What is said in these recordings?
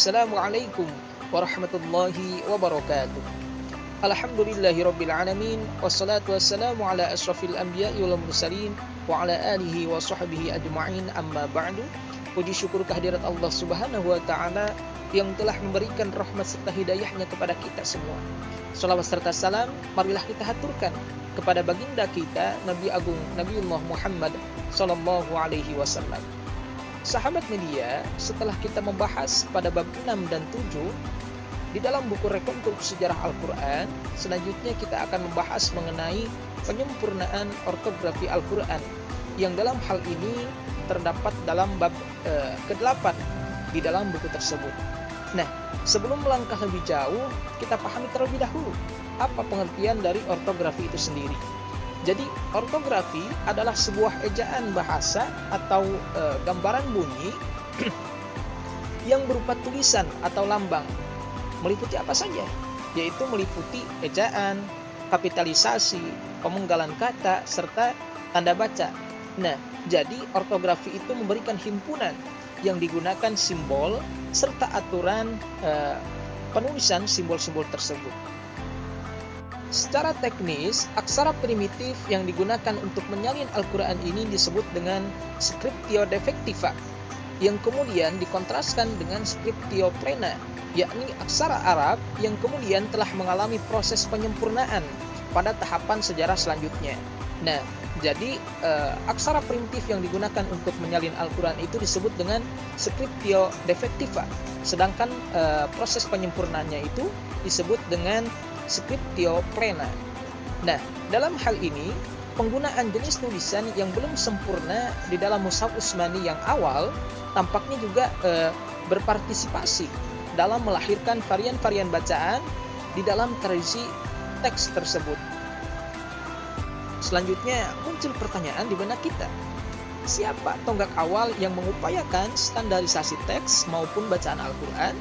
Assalamualaikum warahmatullahi wabarakatuh. Alhamdulillahirabbil alamin wassalatu wassalamu ala asyrafil anbiya'i wal mursalin wa ala alihi wa sahbihi ajma'in, amma ba'du. Puji syukur kehadirat Allah Subhanahu wa taala yang telah memberikan rahmat serta hidayahnya kepada kita semua. Shalawat serta salam marilah kita haturkan kepada baginda kita Nabi Agung Nabiullah Muhammad sallallahu alaihi wasallam. Sahabat media, setelah kita membahas pada bab 6 dan 7 di dalam buku rekonstruksi sejarah Al-Quran, selanjutnya kita akan membahas mengenai penyempurnaan ortografi Al-Quran yang dalam hal ini terdapat dalam bab ke-8 di dalam buku tersebut. Nah, sebelum melangkah lebih jauh, kita pahami terlebih dahulu apa pengertian dari ortografi itu sendiri. Jadi, ortografi adalah sebuah ejaan bahasa atau gambaran bunyi yang berupa tulisan atau lambang. Meliputi apa saja? Yaitu meliputi ejaan, kapitalisasi, pemenggalan kata, serta tanda baca. Nah, jadi ortografi itu memberikan himpunan yang digunakan simbol serta aturan penulisan simbol-simbol tersebut. Secara teknis, aksara primitif yang digunakan untuk menyalin Al-Quran ini disebut dengan scriptio defectiva, yang kemudian dikontraskan dengan scriptio plena, yakni aksara Arab yang kemudian telah mengalami proses penyempurnaan pada tahapan sejarah selanjutnya. Nah, jadi aksara primitif yang digunakan untuk menyalin Al-Quran itu disebut dengan scriptio defectiva, sedangkan proses penyempurnaannya itu disebut dengan scriptio plena. Nah, dalam hal ini penggunaan jenis tulisan yang belum sempurna di dalam Mushaf Utsmani yang awal tampaknya juga berpartisipasi dalam melahirkan varian-varian bacaan di dalam tradisi teks tersebut. Selanjutnya muncul pertanyaan di benak kita. Siapa tonggak awal yang mengupayakan standarisasi teks maupun bacaan Al-Quran?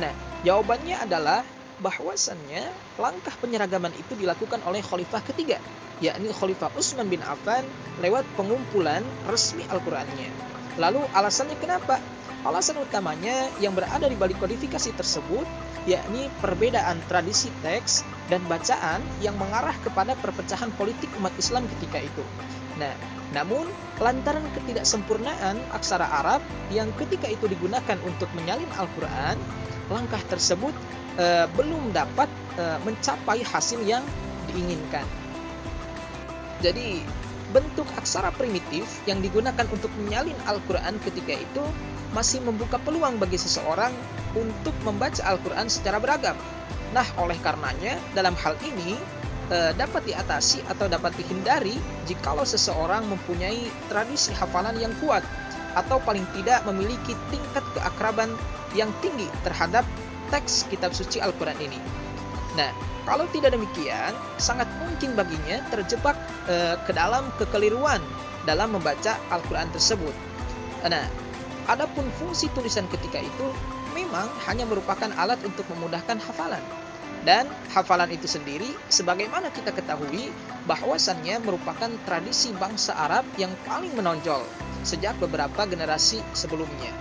Nah, jawabannya adalah bahwasannya langkah penyeragaman itu dilakukan oleh khalifah ketiga, yakni Khalifah Utsman bin Affan lewat pengumpulan resmi Al-Qur'annya. Lalu alasannya kenapa? Alasan utamanya yang berada di balik kodifikasi tersebut, yakni perbedaan tradisi teks dan bacaan yang mengarah kepada perpecahan politik umat Islam ketika itu. Nah, namun lantaran ketidaksempurnaan aksara Arab yang ketika itu digunakan untuk menyalin Al-Quran, langkah tersebut belum dapat mencapai hasil yang diinginkan. Jadi, bentuk aksara primitif yang digunakan untuk menyalin Al-Quran ketika itu masih membuka peluang bagi seseorang untuk membaca Al-Quran secara beragam. Nah, oleh karenanya, dalam hal ini dapat diatasi atau dapat dihindari jikalau seseorang mempunyai tradisi hafalan yang kuat atau paling tidak memiliki tingkat keakraban yang tinggi terhadap teks kitab suci Al-Quran ini. Nah, kalau tidak demikian, sangat mungkin baginya terjebak ke dalam kekeliruan dalam membaca Al-Quran tersebut. Nah, adapun fungsi tulisan ketika itu memang hanya merupakan alat untuk memudahkan hafalan. Dan hafalan itu sendiri, sebagaimana kita ketahui, bahwasannya merupakan tradisi bangsa Arab yang paling menonjol sejak beberapa generasi sebelumnya.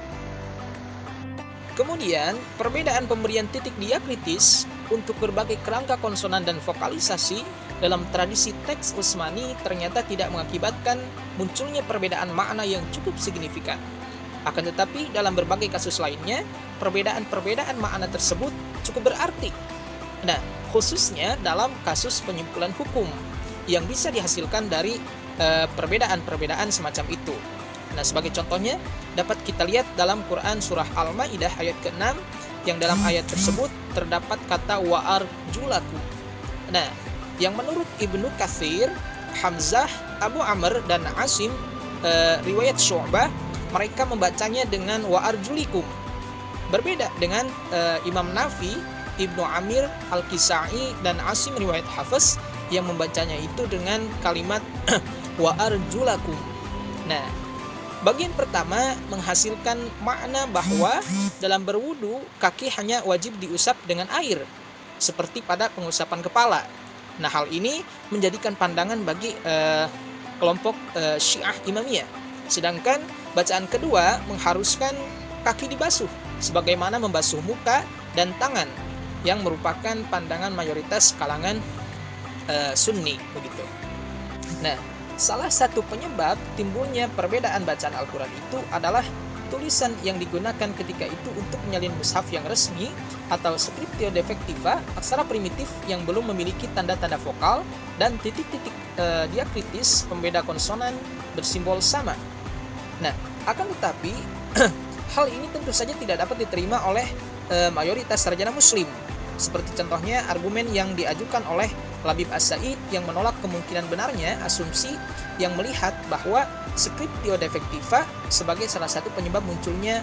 Kemudian, perbedaan pemberian titik diakritis untuk berbagai kerangka konsonan dan vokalisasi dalam tradisi teks Utsmani ternyata tidak mengakibatkan munculnya perbedaan makna yang cukup signifikan. Akan tetapi, dalam berbagai kasus lainnya, perbedaan-perbedaan makna tersebut cukup berarti. Nah, khususnya dalam kasus penyimpulan hukum yang bisa dihasilkan dari perbedaan-perbedaan semacam itu. Nah, sebagai contohnya dapat kita lihat dalam Quran surah Al-Maidah ayat ke-6 yang dalam ayat tersebut terdapat kata wa'arjulaku. Nah, yang menurut Ibnu Katsir, Hamzah, Abu Amr dan Asim riwayat Syu'bah, mereka membacanya dengan wa'arjulikum. Berbeda dengan Imam Nafi, Ibnu Amir, Al-Kisai dan Asim riwayat Hafs yang membacanya itu dengan kalimat wa'arjulakum. Nah, bagian pertama menghasilkan makna bahwa dalam berwudu kaki hanya wajib diusap dengan air, seperti pada pengusapan kepala. Nah, hal ini menjadikan pandangan bagi kelompok Syiah Imamiyah. Sedangkan bacaan kedua mengharuskan kaki dibasuh, sebagaimana membasuh muka dan tangan, yang merupakan pandangan mayoritas kalangan Sunni begitu. Nah, salah satu penyebab timbulnya perbedaan bacaan Al-Quran itu adalah tulisan yang digunakan ketika itu untuk menyalin mushaf yang resmi atau scriptio defectiva, aksara primitif yang belum memiliki tanda-tanda vokal dan titik-titik diakritis pembeda konsonan bersimbol sama. Nah, akan tetapi hal ini tentu saja tidak dapat diterima oleh mayoritas sarjana muslim. Seperti contohnya argumen yang diajukan oleh Labib As-Sa'id yang menolak kemungkinan benarnya asumsi yang melihat bahwa scriptio defectiva sebagai salah satu penyebab munculnya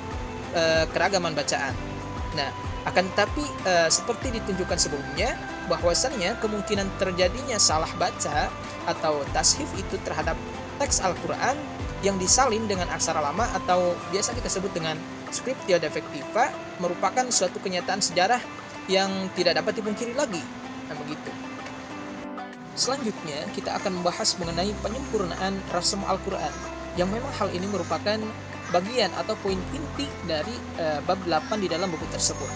keragaman bacaan. Nah, akan tetapi seperti ditunjukkan sebelumnya, bahwasannya kemungkinan terjadinya salah baca atau tashif itu terhadap teks Al-Quran yang disalin dengan aksara lama atau biasa kita sebut dengan scriptio defectiva merupakan suatu kenyataan sejarah yang tidak dapat dipungkiri lagi. Nah, begitu. Selanjutnya kita akan membahas mengenai penyempurnaan rasam Al-Quran, yang memang hal ini merupakan bagian atau poin inti dari bab 8 di dalam buku tersebut.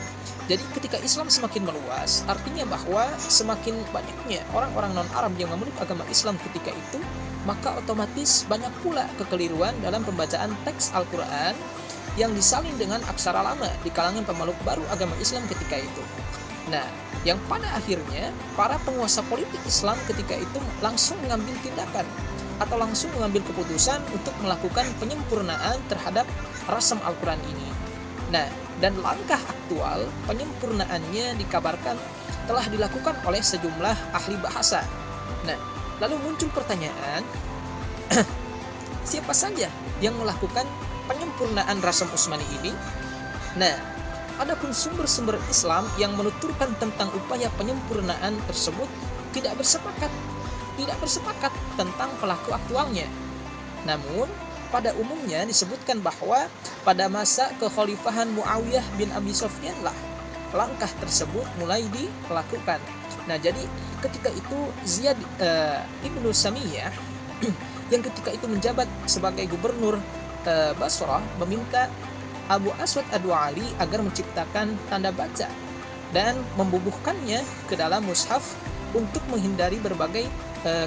Jadi ketika Islam semakin meluas, artinya bahwa semakin banyaknya orang-orang non-Arab yang memeluk agama Islam ketika itu, maka otomatis banyak pula kekeliruan dalam pembacaan teks Al-Quran yang disalin dengan aksara lama di kalangan pemeluk baru agama Islam ketika itu. Nah, yang pada akhirnya para penguasa politik Islam ketika itu langsung mengambil tindakan atau langsung mengambil keputusan untuk melakukan penyempurnaan terhadap rasam Al-Quran ini. Nah, dan langkah aktual penyempurnaannya dikabarkan telah dilakukan oleh sejumlah ahli bahasa. Nah, lalu muncul pertanyaan, siapa saja yang melakukan penyempurnaan rasam Utsmani ini? Nah, adapun sumber-sumber Islam yang menuturkan tentang upaya penyempurnaan tersebut tidak bersepakat tentang pelaku aktualnya. Namun, pada umumnya disebutkan bahwa pada masa kekhalifahan Muawiyah bin Abi Sufyan lah langkah tersebut mulai dilakukan. Nah, jadi ketika itu Ziyad ibnu Samiyah yang ketika itu menjabat sebagai gubernur Basrah meminta Abu Aswad Ad-Du'ali agar menciptakan tanda baca dan membubuhkannya ke dalam mushaf untuk menghindari berbagai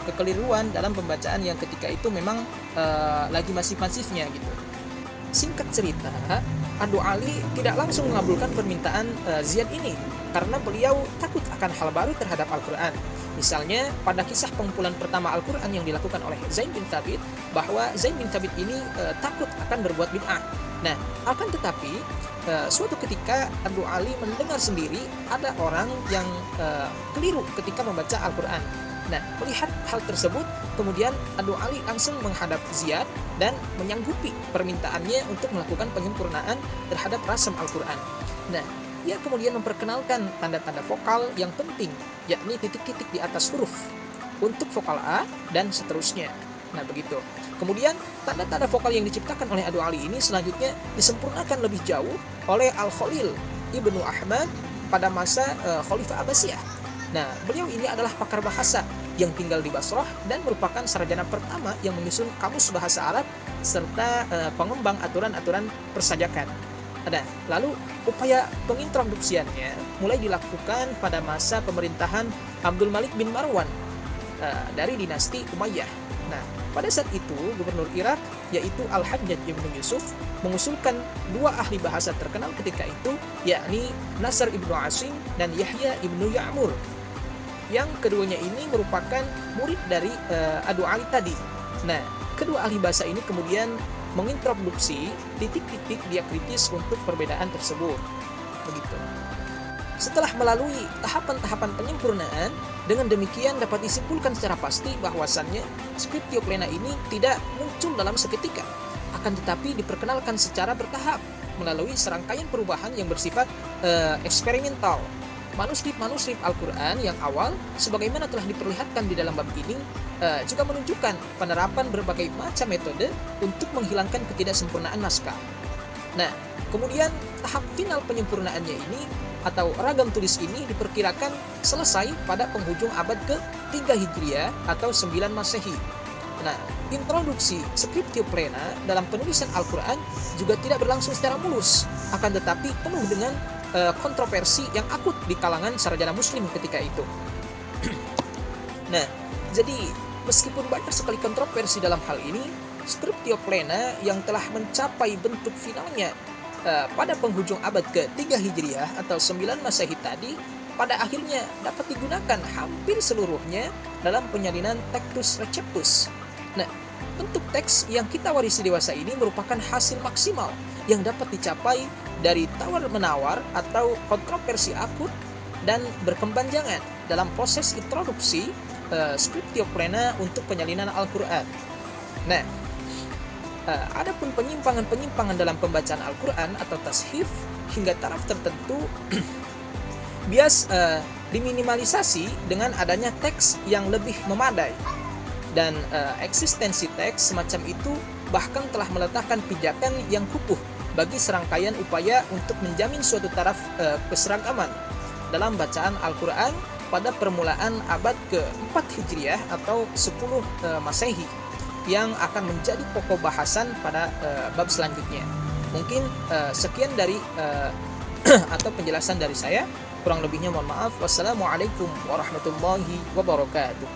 kekeliruan dalam pembacaan yang ketika itu memang lagi masif-masifnya gitu. Singkat cerita, Ad-Du'ali tidak langsung mengabulkan permintaan Ziyad ini karena beliau takut akan hal baru terhadap Al-Quran. Misalnya pada kisah pengumpulan pertama Al-Quran yang dilakukan oleh Zaid bin Thabit, bahwa Zaid bin Thabit ini takut akan berbuat bid'ah. Nah, akan tetapi suatu ketika Ad-Du'ali mendengar sendiri ada orang yang keliru ketika membaca Al-Quran. Nah, melihat hal tersebut, kemudian Ad-Du'ali langsung menghadap Ziyad dan menyanggupi permintaannya untuk melakukan penyempurnaan terhadap rasam Al-Quran. Nah, ia kemudian memperkenalkan tanda-tanda vokal yang penting, yakni titik-titik di atas huruf untuk vokal A dan seterusnya. Nah, begitu. Kemudian tanda-tanda vokal yang diciptakan oleh Ad-Du'ali ini selanjutnya disempurnakan lebih jauh oleh Al-Khalil Ibnu Ahmad pada masa Khalifah Abbasiyah. Nah, beliau ini adalah pakar bahasa yang tinggal di Basrah dan merupakan sarjana pertama yang menyusun kamus bahasa Arab serta pengembang aturan-aturan persajakan. Nah, lalu upaya pengintroduksiannya mulai dilakukan pada masa pemerintahan Abdul Malik bin Marwan dari dinasti Umayyah. Nah, pada saat itu gubernur Irak yaitu Al-Hajjaj ibnu Yusuf mengusulkan dua ahli bahasa terkenal ketika itu, yakni Nasr ibnu Asim dan Yahya ibnu Ya'mur, yang keduanya ini merupakan murid dari Ad-Du'ali tadi. Nah, kedua ahli bahasa ini kemudian mengintroduksi titik-titik diakritis untuk perbedaan tersebut. Begitu. Setelah melalui tahapan-tahapan penyempurnaan, dengan demikian dapat disimpulkan secara pasti bahwasannya scriptio plena ini tidak muncul dalam seketika, akan tetapi diperkenalkan secara bertahap melalui serangkaian perubahan yang bersifat eksperimental. Manuskrip Al-Quran yang awal, sebagaimana telah diperlihatkan di dalam bab ini, juga menunjukkan penerapan berbagai macam metode untuk menghilangkan ketidaksempurnaan naskah. Nah, kemudian tahap final penyempurnaannya ini atau ragam tulis ini diperkirakan selesai pada penghujung abad ke-3 Hijriah atau 9 Masehi. Nah, introduksi Scriptio Plena dalam penulisan Al-Quran juga tidak berlangsung secara mulus, akan tetapi penuh dengan kontroversi yang akut di kalangan sarjana muslim ketika itu. Nah, jadi meskipun banyak sekali kontroversi dalam hal ini, Scriptio Plena yang telah mencapai bentuk finalnya pada penghujung abad ke-3 Hijriah atau 9 Masehi tadi, pada akhirnya dapat digunakan hampir seluruhnya dalam penyalinan Textus Receptus. Nah, bentuk teks yang kita warisi dewasa ini merupakan hasil maksimal yang dapat dicapai dari tawar-menawar atau kontroversi akut dan berkepanjangan dalam proses introduksi Scriptio Plena untuk penyalinan Al-Quran. Nah, adapun penyimpangan-penyimpangan dalam pembacaan Al-Quran atau tashif hingga taraf tertentu bias diminimalisasi dengan adanya teks yang lebih memadai. Dan eksistensi teks semacam itu bahkan telah meletakkan pijakan yang kukuh bagi serangkaian upaya untuk menjamin suatu taraf keseragaman dalam bacaan Al-Quran pada permulaan abad ke-4 Hijriah atau 10 Masehi yang akan menjadi pokok bahasan pada bab selanjutnya. Mungkin sekian dari atau penjelasan dari saya. Kurang lebihnya mohon maaf. Wassalamualaikum warahmatullahi wabarakatuh.